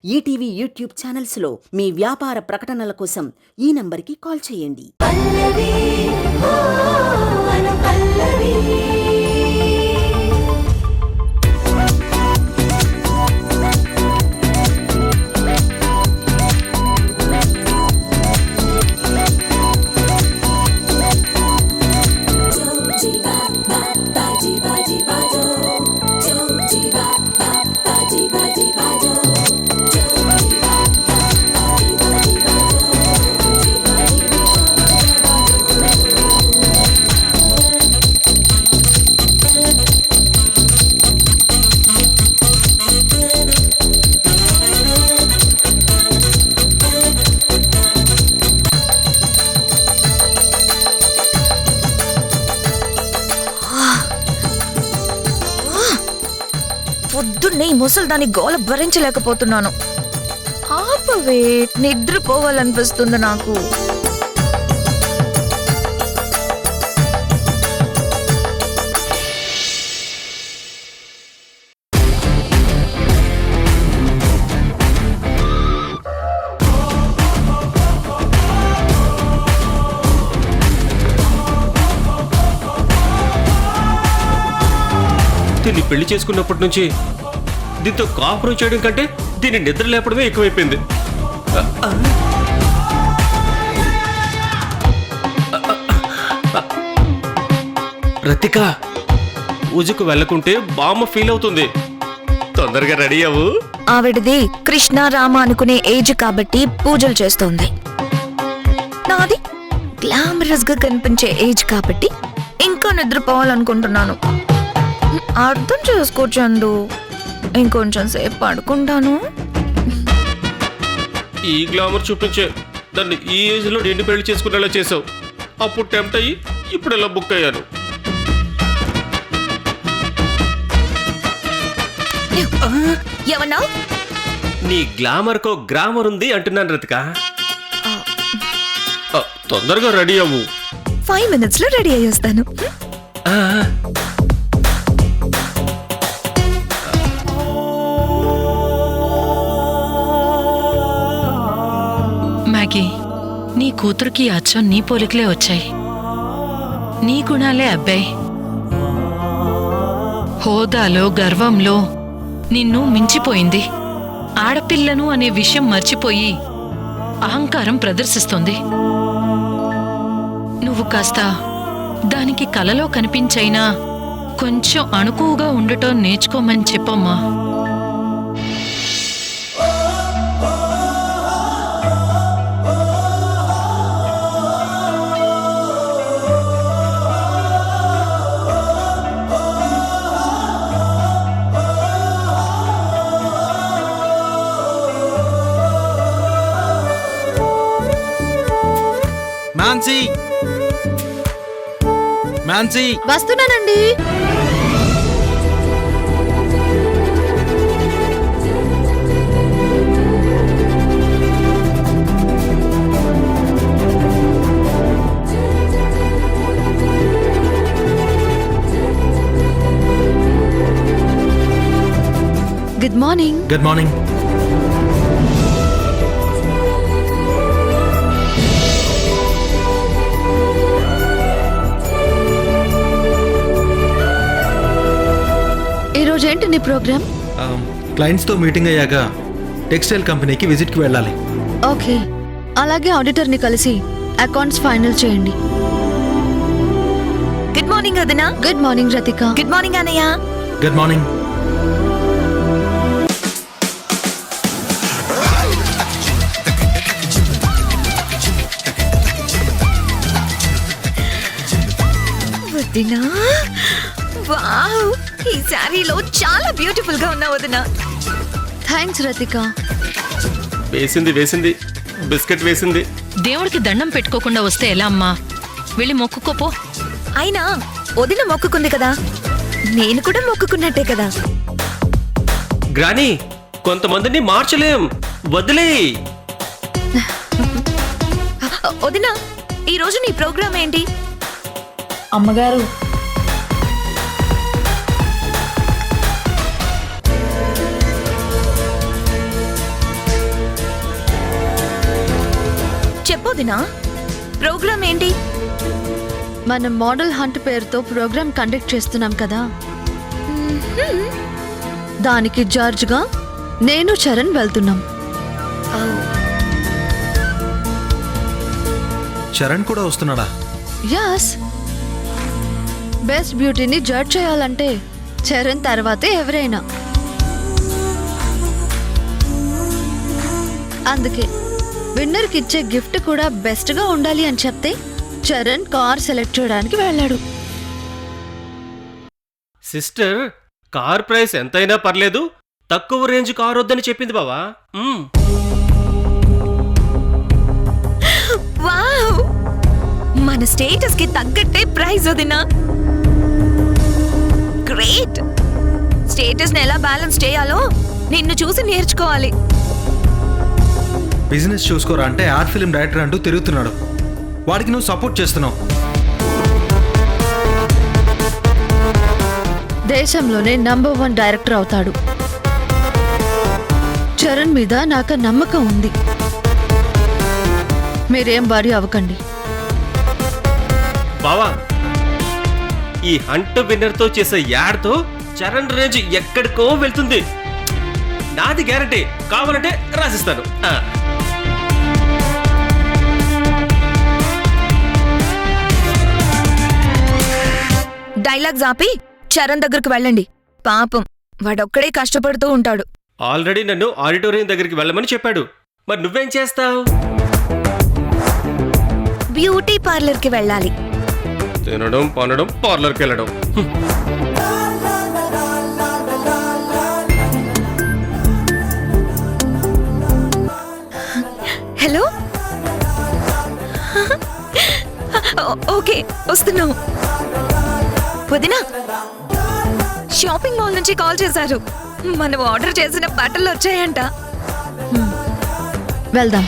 ETV YouTube ఛానల్స్లో మీ వ్యాపార ప్రకటనల కోసం ఈ నంబర్కి కాల్ చేయండి. పొద్దున్నే ఈ ముసలి దాని గోల భరించలేకపోతున్నాను. ఆపవే, నిద్రపోవాలనిపిస్తుంది నాకు. దీన్ని పెళ్లి చేసుకున్నప్పటి నుంచి దీంతో కాపురం చేయడం కంటే దీన్ని నిద్ర లేపడమే ఎక్కువైపోయింది. రతిక, పూజకు వెళ్ళకుంటే బామ్మ ఫీల్ అవుతుంది. తొందరగా రెడీ అవ్వు. ఆవిడది కృష్ణ రామ అనుకునే ఏజ్ కాబట్టి పూజలు చేస్తోంది. నాది గ్లామరస్ గా కనిపించే ఏజ్ కాబట్టి ఇంకా నిద్రపోవాలనుకుంటున్నాను. అర్థం చేసుకోవచ్చండు. ఇంకొంచెం సేపు పడుకుంటాను. ఈ గ్లామర్ చూపించే దాన్ని ఈ ఏజ్ లో నిన్ను పెళ్లి చేసుకునేలా చేసావు. అప్పుడు టెంప్ట్ అయ్యి ఇప్పుడు ఇలా బుక్ అయ్యాను. ఏమన్నా? నీ గ్లామర్ కో గ్రామర్ ఉంది అంటున్నాను రతిక. తొందరగా రెడీ అవ్వు. 5 minutes లో రెడీ అయ్యేస్తాను. మ్యాగీ, నీ కూతురికి అచ్చం నీ పోలికలే వచ్చాయి. నీ గుణాలే అబ్బాయి. హోదాలో గర్వంలో నిన్ను మించిపోయింది. ఆడపిల్లను అనే విషయం మర్చిపోయి అహంకారం ప్రదర్శిస్తోంది. నువ్వు కాస్త దానికి కలలో కనిపించైనా కొంచెం అణుకువగా ఉండటం నేర్చుకోమని చెప్పమ్మా. మాన్సీ, వస్తున్నానండి. Good morning. Good morning. ఏంటి నీ ప్రోగ్రామ్? క్లయింట్స్ తో మీటింగ్ అయ్యాక టెక్స్టైల్ కంపెనీకి విజిట్ కి వెళ్ళాలి. ఓకే, అలాగే ఆడిటర్ ని కలిసి అకౌంట్స్ ఫైనల్ చేయండి. గుడ్ మార్నింగ్ వదినా. Good morning Ratika. Good morning అన్నయ్య. Good morning. వదినా, వావ్, ఈ శారీలో చాలా బ్యూటిఫుల్ గా ఉన్నావు వదినా. థ్యాంక్స్ రతిక. వేసింది వేసింది, బిస్కెట్ వేసింది. దేవుడికి దండం పెట్టుకోకుండా వస్తే ఎలా అమ్మా? వెళ్ళి మొక్కుకోపో. అయినా వదిన మొక్కుకుంది కదా, నేను కూడా మొక్కుకున్నట్టే కదా. గ్రానీ, కొంతమందిని మార్చలేం, వదిలే. వదినా, ఈ రోజు నీ ప్రోగ్రామ్ ఏంటి? అమ్మగారు, చెప్పొదినా ప్రోగ్రామ్ ఏంటి? మనం మోడల్ హంట్ పేరుతో ప్రోగ్రామ్ కండక్ట్ చేస్తున్నాం కదా, దానికి జడ్జ్గా నేను చరణ్ వెళ్తున్నాం. చరణ్ కూడా వస్తున్నాడా? యాస్, బెస్ట్ బ్యూటీని జడ్జ్ చేయాలంటే చరణ్ తర్వాతే ఎవరైనా. అందుకే విన్నర్కి ఇచ్చే గిఫ్ట్ కూడా బెస్ట్గా ఉండాలి అని చెప్తే చరణ్ కార్ సెలెక్ట్ చేయడానికి వెళ్ళాడు. సిస్టర్, కార్ ప్రైస్ ఎంతైనా పర్లేదు, తక్కువ రేంజ్ కార్ వద్దని చెప్పింది బావా. వావ్, మన స్టేటస్ కి తగ్గట్టే ప్రైజ్ వదినా. గ్రేట్. స్టేటస్ ని ఎలా బ్యాలెన్స్ చేయాలో నిన్ను చూసి నేర్చుకోవాలి. బిజినెస్ చూసుకోరా అంటే ఆర్ట్ ఫిల్మ్ డైరెక్టర్ అంటూ తిరుగుతున్నాడు. వాడికి నువ్వు సపోర్ట్ చేస్తున్నావు. దేశంలోనే నంబర్ 1 డైరెక్టర్ అవుతాడు. చరణ్ మీద నాకు నమ్మకం ఉంది. మీరేం బాడీ అవ్వకండి. బావా, ఈ హంట్ విన్నర్ తో చేసే యాడ్ తో చరణ్ రేంజ్ ఎక్కడికో వెళ్తుంది. నాది గ్యారంటీ. కావాలంటే రాసిస్తాను. డైలాగ్స్ ఆపి చరణ్ దగ్గరకు వెళ్ళండి. పాపం వాడొక్కడే కష్టపడుతూ ఉంటాడు. ఆల్రెడీ నన్ను ఆడిటోరియం దగ్గరికి వెళ్ళమని చెప్పాడు. మరి నువ్వేం చేస్తావు? బ్యూటీ పార్లర్ కి వెళ్ళాలి. తినడం, పనడం, పార్లర్కి వెళ్ళడం. హలో, ఓకే వస్తున్నాం. వదినా, షాపింగ్ మాల్ నుంచి కాల్ చేశారు. మనం ఆర్డర్ చేసిన బట్టలు వచ్చాయంట. వెళ్దాం.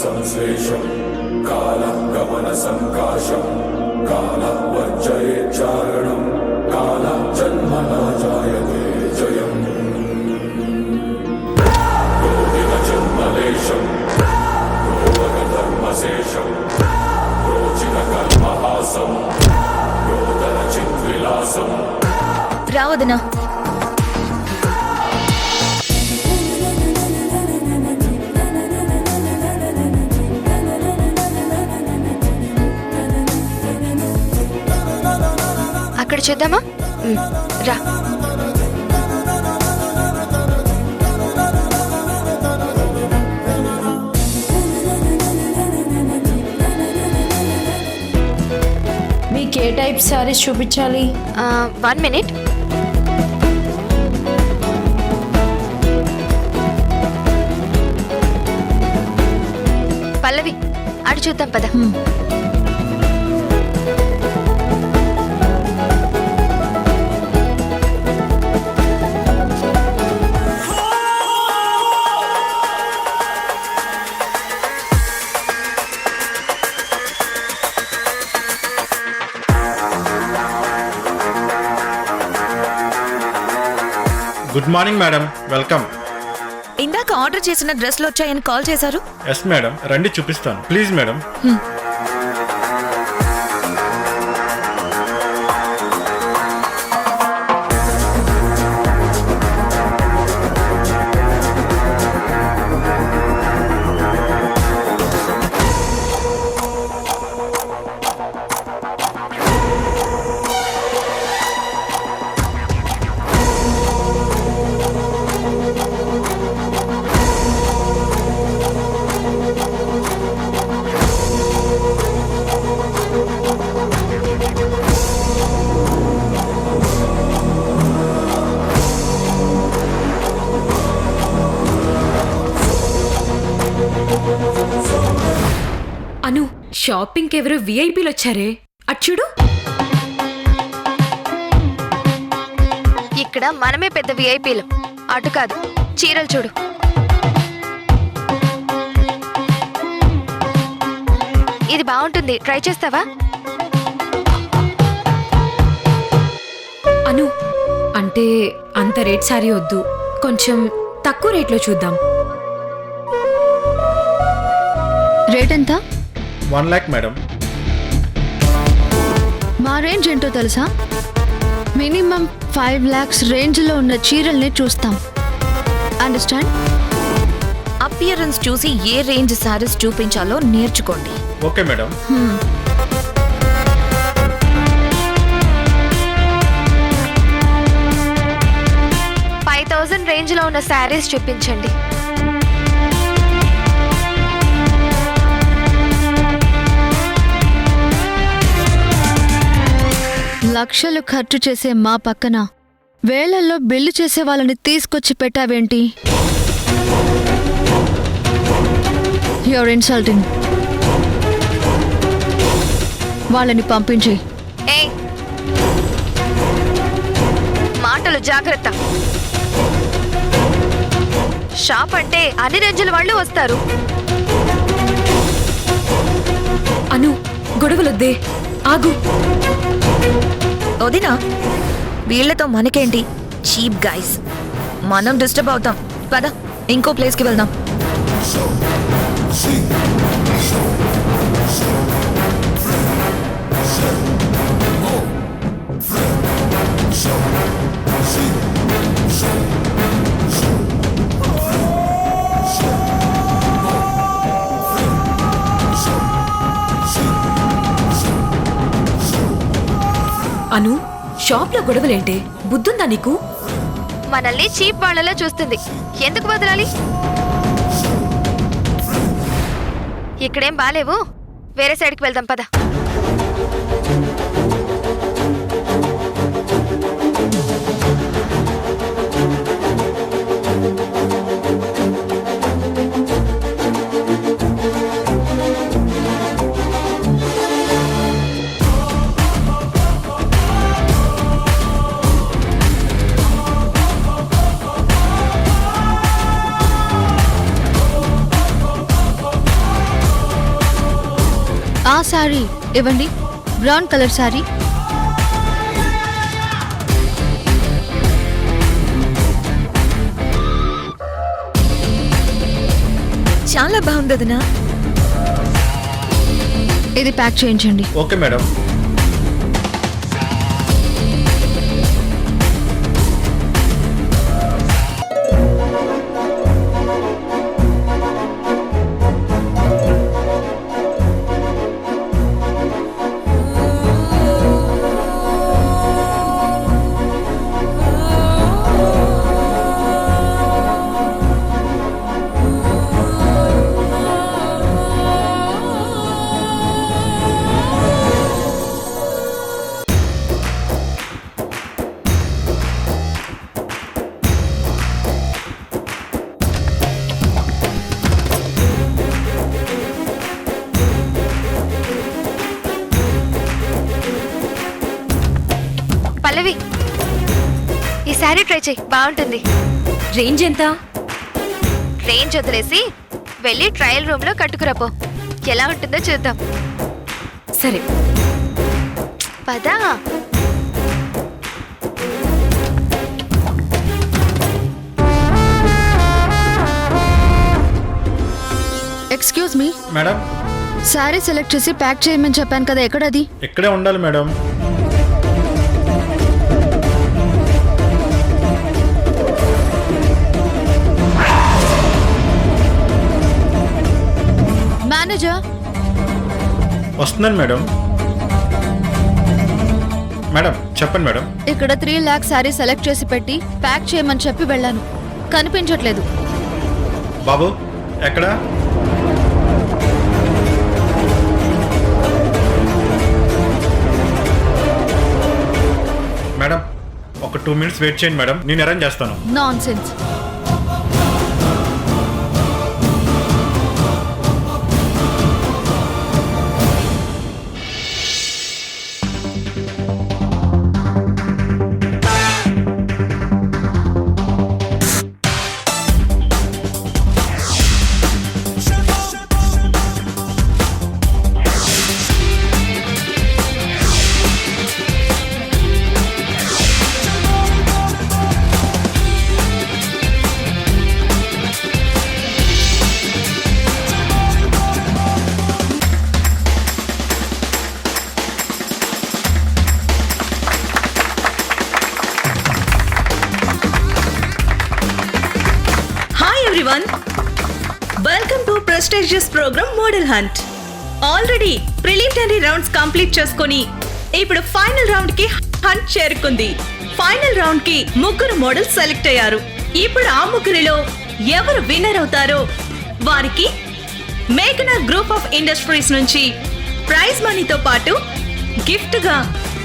సంశ్లేషం కాలం గమన సంకాశం కాల వర్జయే చారణం కాల జన్మనా జాయతే జయం రోదిన జన్మలేశం రోగ ధర్మశేషం రోచిత కర్మహాసం రోదన చిద్విలాసం. రా వదినా. అక్కడ చేద్దామా? రా. మీకు ఏ టైప్ సారీస్ చూపించాలి? 1 minute. పల్లవి, అటు చూద్దాం పద. Good morning madam, welcome. ఇందాక ఆర్డర్ చేసిన డ్రెస్లు వచ్చాయని కాల్ చేశారు. ఎస్ మేడం, రండి చూపిస్తాను. Please madam. అను, షాపింగ్కి ఎవరో విఐపీలు వచ్చారే, అచ్చుడు. ఇక్కడ మనమే పెద్ద విఐపీలు, అటు కాదు. చీరలు చూడు. ఇది బాగుంటుంది, ట్రై చేస్తావా? అను అంటే అంత రేట్ సారీ వద్దు, కొంచెం తక్కువ రేట్లో చూద్దాం. రేట్ ఎంత? 1 lakh మేడం. మా రేంజ్ ఏంటో తెలుసా? మినిమం 5 lakhs రేంజ్లో ఉన్న చీరల్ని చూస్తాం. అండర్స్టాండ్? అపియరెన్స్ చూసి ఏ రేంజ్ సారీస్ చూపించాలో నేర్చుకోండి. Okay madam. $5,000 రేంజ్లో ఉన్న శారీస్ చూపించండి. లక్షలు ఖర్చు చేసే మా పక్కన వేలల్లో బిల్లు చేసే వాళ్ళని తీసుకొచ్చి పెట్టావేంటి? Your insulting. వాళ్ళని పంపించి. మాటలు జాగ్రత్త. షాప్ అంటే అన్ని రేంజ్ల వాళ్ళు వస్తారు. అను గొడవలొద్దే, ఆగు. వదినా, వీళ్లతో మనకేంటి? Cheap guys. మనం డిస్టర్బ్ అవుతాం. పద ఇంకో ప్లేస్కి వెళ్దాం. అను షాప్లో గొడవలేంటే, బుద్ధుందా నీకు? మనల్ని చీప్ వాళ్ళలా చూస్తుంది, ఎందుకు వదలాలి? ఇక్కడేం బాలేవు, వేరే సైడ్కి వెళ్దాం పద. ఆ సారీ ఇవ్వండి, బ్రౌన్ కలర్ సారీ. చాలా బాగుంది వదినా. ఇది ప్యాక్ చేయించండి. Okay madam. పల్లవి, ఈ శారీ ట్రై చేయి, బాగుంటుంది. రేంజ్ ఎంత? రేంజ్ వదిలేసి వెళ్ళి ట్రయల్ రూమ్ లో కట్టుకురాపో, ఎలా ఉంటుందో చూద్దాం. సరే పదా. Excuse me madam. Sari select చేసి ప్యాక్ చేయమని చెప్పాను కదా, ఎక్కడది? ఇక్కడే ఉండాలి మేడం. మేనేజర్ వస్తున్నాను మేడం. మేడం చెప్పండి మేడం. ఇక్కడ 3 lakhs శారీ సెలెక్ట్ చేసి పెట్టి ప్యాక్ చేయమని చెప్పి వెళ్ళాను, కనిపించట్లేదు. బాబు ఎక్కడ? మేడం ఒక 2 minutes వెయిట్ చేయండి మేడం, నేను అరేంజ్ చేస్తాను. Nonsense. Prestigious program model hunt. Already preliminary rounds complete చేసుకొని ఇప్పుడు ఫైనల్ రౌండ్ కి హంట్ చేరుకుంది. ఫైనల్ రౌండ్ కి 3 మోడల్స్ సెలెక్ట్ అయ్యారు. ఇప్పుడు ఆ 3లో ఎవరు విన్నర్ అవుతారో వారికి మేఘనా గ్రూప్ ఆఫ్ ఇండస్ట్రీస్ నుంచి ప్రైజ్ మనీతో పాటు గిఫ్ట్ గా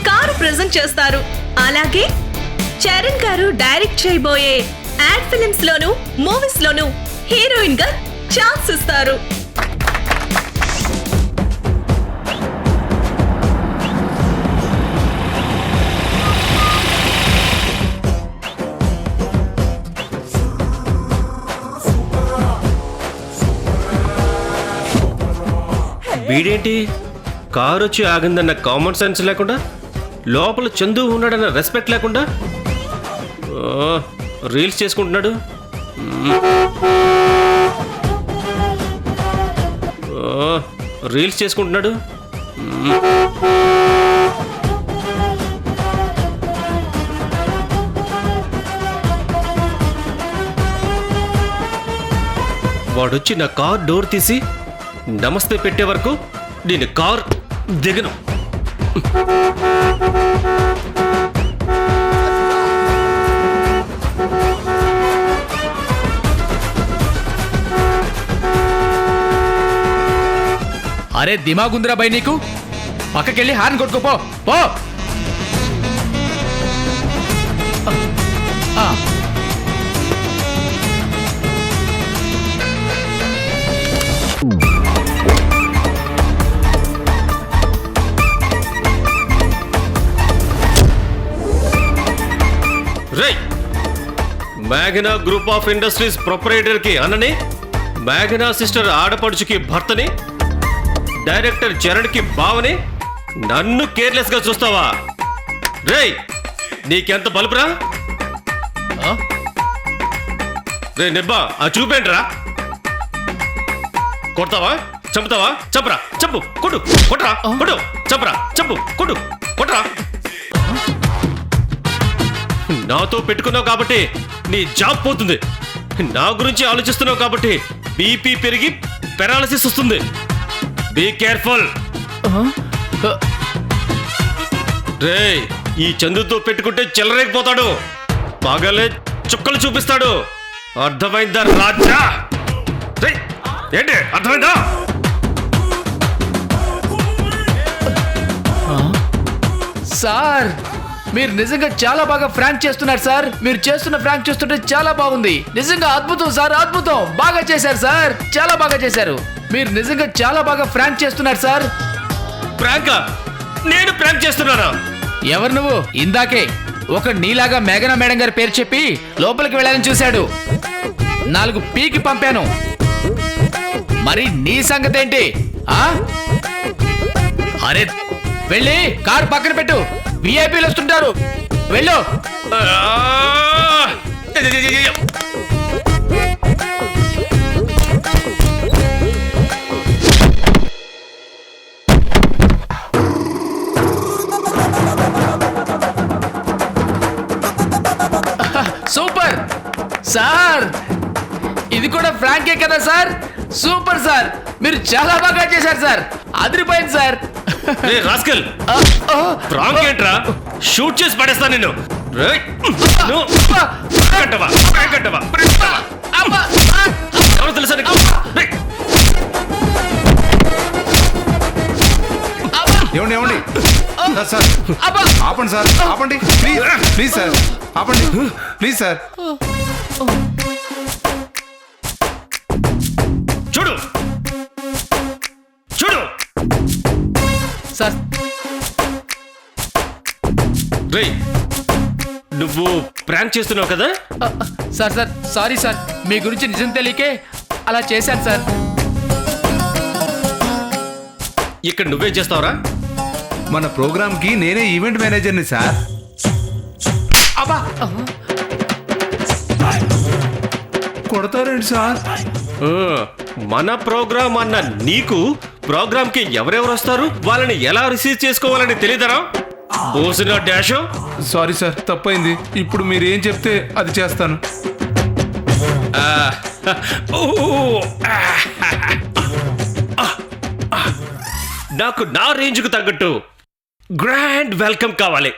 కారు ప్రెజెంట్ చేస్తారు. అలాగే చరణ్ గారు డైరెక్ట్ చేయబోయే యాడ్ ఫిల్మ్స్ లోను మూవీస్ లోను హీరోయిన్ గా ఛాన్స్ ఇస్తారు. వీడేంటి కారు వచ్చి ఆగిందన్న కామన్ సెన్స్ లేకుండా, లోపల చందు ఉన్నాడన్న రెస్పెక్ట్ లేకుండా రీల్స్ చేసుకుంటున్నాడు. రీల్స్ చేసుకుంటున్నాడు. వాడొచ్చి నా కార్ డోర్ తీసి నమస్తే పెట్టే వరకు నేను కార్ దిగను. అరే దిమాగుందిరా బై నీకు, పక్కకెళ్ళి హార్న్ కొట్టుకోపో పో. మేఘనా గ్రూప్ ఆఫ్ ఇండస్ట్రీస్ ప్రొపరేటర్ కి అన్నని, మేఘనా సిస్టర్ ఆడపడుచుకి భర్తని, డైరెక్టర్ చరణ్ కి బావని నన్ను కేర్లెస్ గా చూస్తావా? రేయ్ నీకెంత బలుపురా? రే నిబ్బా ఆ చూపేంట్రా? కొడతావా? చంపుతావా? చంపరా, చంపు, కొట్టు, కొట్టరా, కొట్టు, చంపరా, చంపు, కొట్టు, కొట్టరా. నాతో పెట్టుకున్నావు కాబట్టి నీ జాబ్ పోతుంది. నా గురించి ఆలోచిస్తున్నావు కాబట్టి బీపీ పెరిగి పెరాలసిస్ వస్తుంది. Be careful. రేయ్ ఈ చందుతో పెట్టుకుంటే చెలరేగిపోతాడు, పగలే చుక్కలు చూపిస్తాడు. అర్థమైందా రాజా? ఏంటి అర్థమైందా? సార్ మీరు నిజంగా చాలా బాగా ఫ్రాంక్ చేస్తున్నారు సార్. మీరు చేస్తున్న ఫ్రాంక్ చూస్తుంటే చాలా బాగుంది. నిజంగా అద్భుతం సార్, అద్భుతం. బాగా చేశారు సార్, చాలా బాగా చేశారు. మీరు నిజంగా చాలా బాగా ఫ్రాంక్ చేస్తున్నారు సార్. ప్రాంకా? నేను ప్రాంక్ చేస్తున్నానా? ఎవరు నువ్వు? ఇందాకే ఒక నీలాగా మేఘనా మేడం గారి పేరు చెప్పి లోపలికి వెళ్ళాలని చూశాడు. 4 పీకి పంపాను. మరి నీ సంగతి ఏంటి? అరే వెళ్ళి కారు పక్కన పెట్టు, విఐపీలు వస్తుంటారు. వెళ్ళు. సూపర్ సార్, ఇది కూడా ఫ్రాంకే కదా సార్? సూపర్ సార్, మీరు చాలా బాగా చేశారు సార్. అదిరిపోయింది సార్. ఫ్రాంక్ ఏంట్రా? షూట్ చేసి పడేస్తా నిన్ను. తెలుసా నీకు? ఏమండి ఏమండి సార్, ఆపండి సార్, ఆపండి ప్లీజ్, ప్లీజ్ సార్, ఆపండి ప్లీజ్ సార్. చూడు చూడు సార్. రేయ్ నువ్వు ప్రాంక్ చేస్తున్నావు కదా? సార్ సార్ సారీ సార్, మీ గురించి నిజం తెలియకే అలా చేశాను సార్. ఇక్కడ నువ్వేం చేస్తావురా? మన ప్రోగ్రామ్కి నేనే ఈవెంట్ మేనేజర్ని సార్. అబ్బా కొడతారండి సార్. మన ప్రోగ్రామ్ అన్న నీకు ప్రోగ్రామ్ కి ఎవరెవరు వస్తారు, వాళ్ళని ఎలా రిసీవ్ చేసుకోవాలని తెలియదరా? బోసిన డాషో. సారీ సార్, తప్పైంది. ఇప్పుడు మీరు ఏం చెప్తే అది చేస్తాను. నాకు నా రేంజ్కు తగ్గట్టు గ్రాండ్ వెల్కమ్ కావాలి.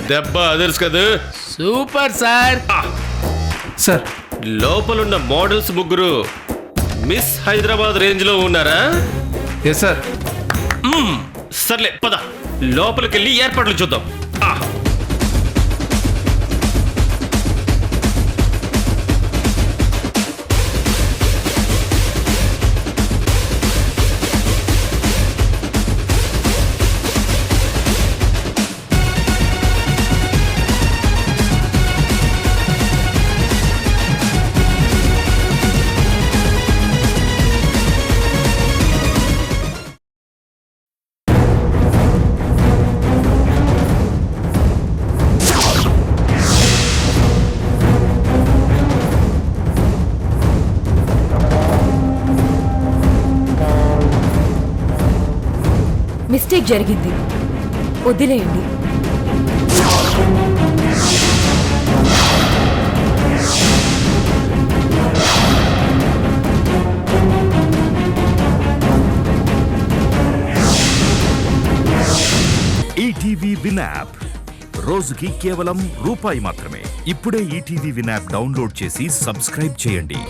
దెబ్బ అదర్స్ కదా. Super sir. సార్ లోపలున్న మోడల్స్ ముగ్గురు మిస్ హైదరాబాద్ రేంజ్ లో ఉన్నారా? Yes sir. సర్లే పద, లోపలికెళ్ళి ఏర్పాట్లు చూద్దాం. మిస్టేక్ జరిగింది, వదిలేయండి. ఈటీవీ విన్ యాప్ రోజుకి కేవలం రూపాయి మాత్రమే. ఇప్పుడే ఈటీవీ విన్ యాప్ డౌన్లోడ్ చేసి సబ్స్క్రైబ్ చేయండి.